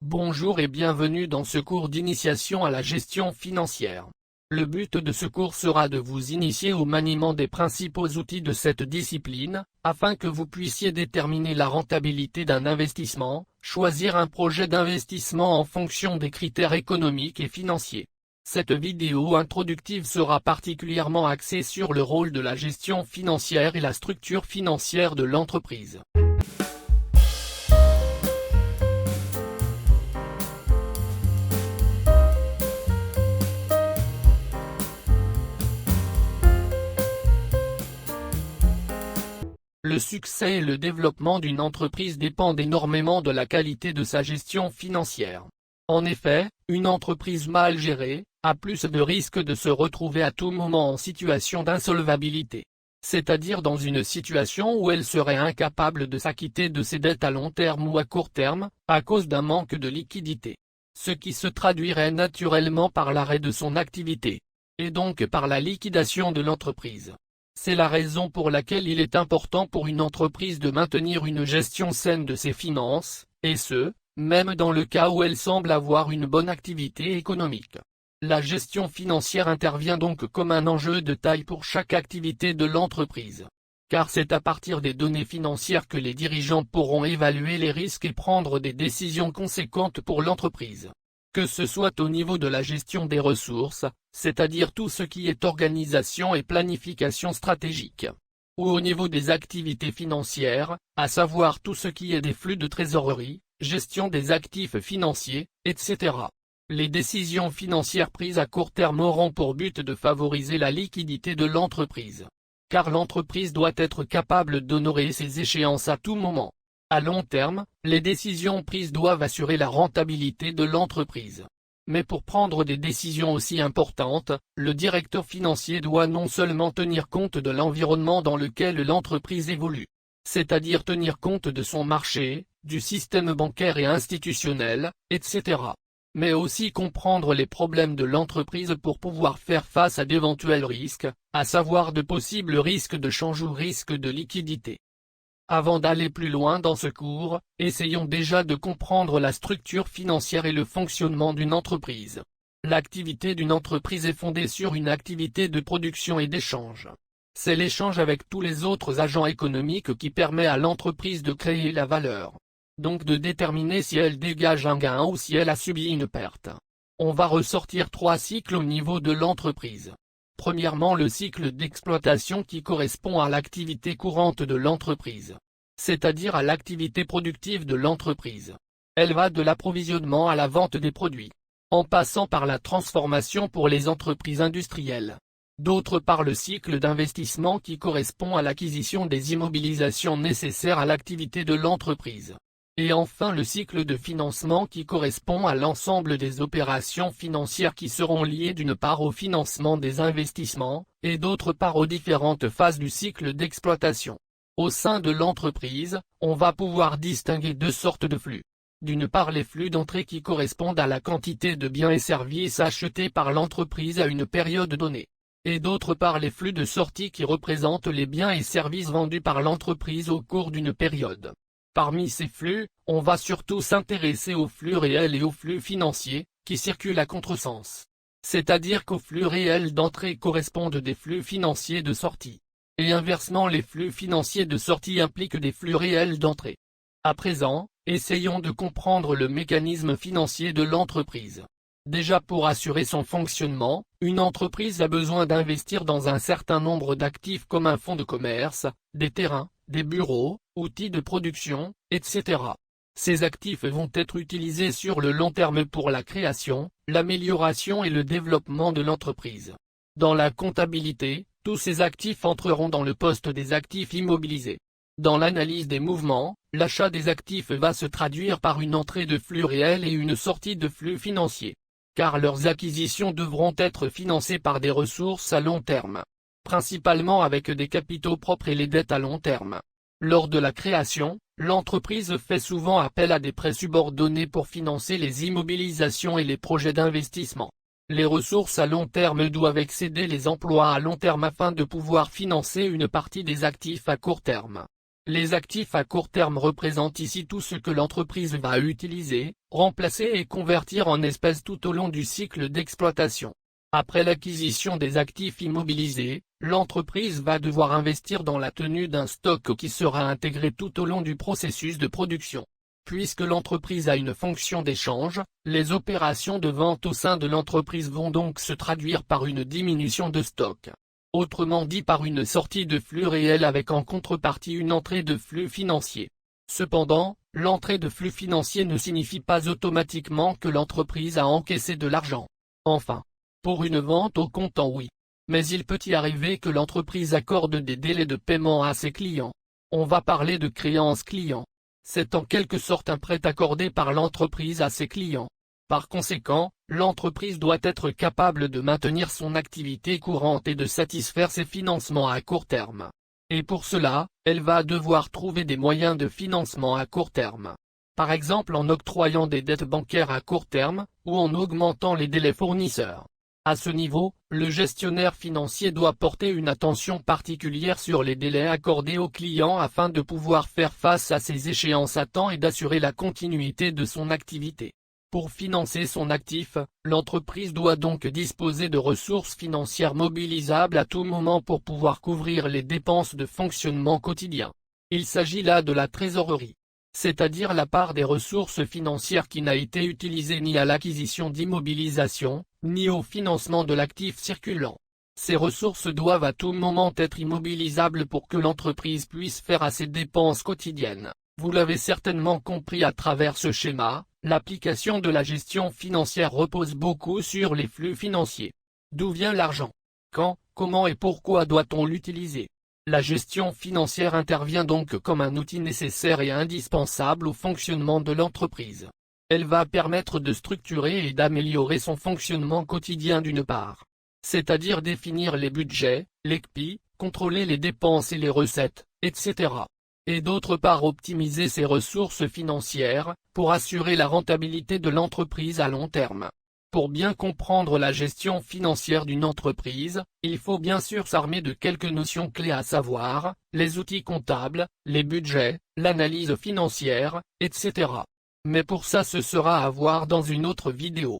Bonjour et bienvenue dans ce cours d'initiation à la gestion financière. Le but de ce cours sera de vous initier au maniement des principaux outils de cette discipline, afin que vous puissiez déterminer la rentabilité d'un investissement, choisir un projet d'investissement en fonction des critères économiques et financiers. Cette vidéo introductive sera particulièrement axée sur le rôle de la gestion financière et la structure financière de l'entreprise. Le succès et le développement d'une entreprise dépendent énormément de la qualité de sa gestion financière. En effet, une entreprise mal gérée a plus de risques de se retrouver à tout moment en situation d'insolvabilité, c'est-à-dire dans une situation où elle serait incapable de s'acquitter de ses dettes à long terme ou à court terme, à cause d'un manque de liquidité. Ce qui se traduirait naturellement par l'arrêt de son activité, et donc par la liquidation de l'entreprise. C'est la raison pour laquelle il est important pour une entreprise de maintenir une gestion saine de ses finances, et ce, même dans le cas où elle semble avoir une bonne activité économique. La gestion financière intervient donc comme un enjeu de taille pour chaque activité de l'entreprise. Car c'est à partir des données financières que les dirigeants pourront évaluer les risques et prendre des décisions conséquentes pour l'entreprise. Que ce soit au niveau de la gestion des ressources, c'est-à-dire tout ce qui est organisation et planification stratégique, ou au niveau des activités financières, à savoir tout ce qui est des flux de trésorerie, gestion des actifs financiers, etc. Les décisions financières prises à court terme auront pour but de favoriser la liquidité de l'entreprise. Car l'entreprise doit être capable d'honorer ses échéances à tout moment. À long terme, les décisions prises doivent assurer la rentabilité de l'entreprise. Mais pour prendre des décisions aussi importantes, le directeur financier doit non seulement tenir compte de l'environnement dans lequel l'entreprise évolue, c'est-à-dire tenir compte de son marché, du système bancaire et institutionnel, etc. Mais aussi comprendre les problèmes de l'entreprise pour pouvoir faire face à d'éventuels risques, à savoir de possibles risques de change ou risques de liquidité. Avant d'aller plus loin dans ce cours, essayons déjà de comprendre la structure financière et le fonctionnement d'une entreprise. L'activité d'une entreprise est fondée sur une activité de production et d'échange. C'est l'échange avec tous les autres agents économiques qui permet à l'entreprise de créer la valeur. Donc de déterminer si elle dégage un gain ou si elle a subi une perte. On va ressortir 3 cycles au niveau de l'entreprise. Premièrement, le cycle d'exploitation qui correspond à l'activité courante de l'entreprise, c'est-à-dire à l'activité productive de l'entreprise. Elle va de l'approvisionnement à la vente des produits, en passant par la transformation pour les entreprises industrielles. D'autre part, le cycle d'investissement qui correspond à l'acquisition des immobilisations nécessaires à l'activité de l'entreprise. Et enfin le cycle de financement qui correspond à l'ensemble des opérations financières qui seront liées d'une part au financement des investissements, et d'autre part aux différentes phases du cycle d'exploitation. Au sein de l'entreprise, on va pouvoir distinguer 2 sortes de flux. D'une part les flux d'entrée qui correspondent à la quantité de biens et services achetés par l'entreprise à une période donnée. Et d'autre part les flux de sortie qui représentent les biens et services vendus par l'entreprise au cours d'une période. Parmi ces flux, on va surtout s'intéresser aux flux réels et aux flux financiers, qui circulent à contresens. C'est-à-dire qu'aux flux réels d'entrée correspondent des flux financiers de sortie. Et inversement les flux financiers de sortie impliquent des flux réels d'entrée. À présent, essayons de comprendre le mécanisme financier de l'entreprise. Déjà pour assurer son fonctionnement, une entreprise a besoin d'investir dans un certain nombre d'actifs comme un fonds de commerce, des terrains, des bureaux, outils de production, etc. Ces actifs vont être utilisés sur le long terme pour la création, l'amélioration et le développement de l'entreprise. Dans la comptabilité, tous ces actifs entreront dans le poste des actifs immobilisés. Dans l'analyse des mouvements, l'achat des actifs va se traduire par une entrée de flux réels et une sortie de flux financiers. Car leurs acquisitions devront être financées par des ressources à long terme, principalement avec des capitaux propres et les dettes à long terme. Lors de la création, l'entreprise fait souvent appel à des prêts subordonnés pour financer les immobilisations et les projets d'investissement. Les ressources à long terme doivent excéder les emplois à long terme afin de pouvoir financer une partie des actifs à court terme. Les actifs à court terme représentent ici tout ce que l'entreprise va utiliser, remplacer et convertir en espèces tout au long du cycle d'exploitation. Après l'acquisition des actifs immobilisés, l'entreprise va devoir investir dans la tenue d'un stock qui sera intégré tout au long du processus de production. Puisque l'entreprise a une fonction d'échange, les opérations de vente au sein de l'entreprise vont donc se traduire par une diminution de stock. Autrement dit par une sortie de flux réel avec en contrepartie une entrée de flux financier. Cependant, l'entrée de flux financier ne signifie pas automatiquement que l'entreprise a encaissé de l'argent. Enfin, pour une vente au comptant oui. Mais il peut y arriver que l'entreprise accorde des délais de paiement à ses clients. On va parler de créance client. C'est en quelque sorte un prêt accordé par l'entreprise à ses clients. Par conséquent, l'entreprise doit être capable de maintenir son activité courante et de satisfaire ses financements à court terme. Et pour cela, elle va devoir trouver des moyens de financement à court terme. Par exemple en octroyant des dettes bancaires à court terme, ou en augmentant les délais fournisseurs. À ce niveau, le gestionnaire financier doit porter une attention particulière sur les délais accordés aux clients afin de pouvoir faire face à ces échéances à temps et d'assurer la continuité de son activité. Pour financer son actif, l'entreprise doit donc disposer de ressources financières mobilisables à tout moment pour pouvoir couvrir les dépenses de fonctionnement quotidien. Il s'agit là de la trésorerie, c'est-à-dire la part des ressources financières qui n'a été utilisée ni à l'acquisition d'immobilisation, ni au financement de l'actif circulant. Ces ressources doivent à tout moment être immobilisables pour que l'entreprise puisse faire à ses dépenses quotidiennes. Vous l'avez certainement compris à travers ce schéma, l'application de la gestion financière repose beaucoup sur les flux financiers. D'où vient l'argent? Quand, comment et pourquoi doit-on l'utiliser? La gestion financière intervient donc comme un outil nécessaire et indispensable au fonctionnement de l'entreprise. Elle va permettre de structurer et d'améliorer son fonctionnement quotidien d'une part. C'est-à-dire définir les budgets, les CPI, contrôler les dépenses et les recettes, etc. Et d'autre part optimiser ses ressources financières, pour assurer la rentabilité de l'entreprise à long terme. Pour bien comprendre la gestion financière d'une entreprise, il faut bien sûr s'armer de quelques notions clés à savoir, les outils comptables, les budgets, l'analyse financière, etc. Mais pour ça ce sera à voir dans une autre vidéo.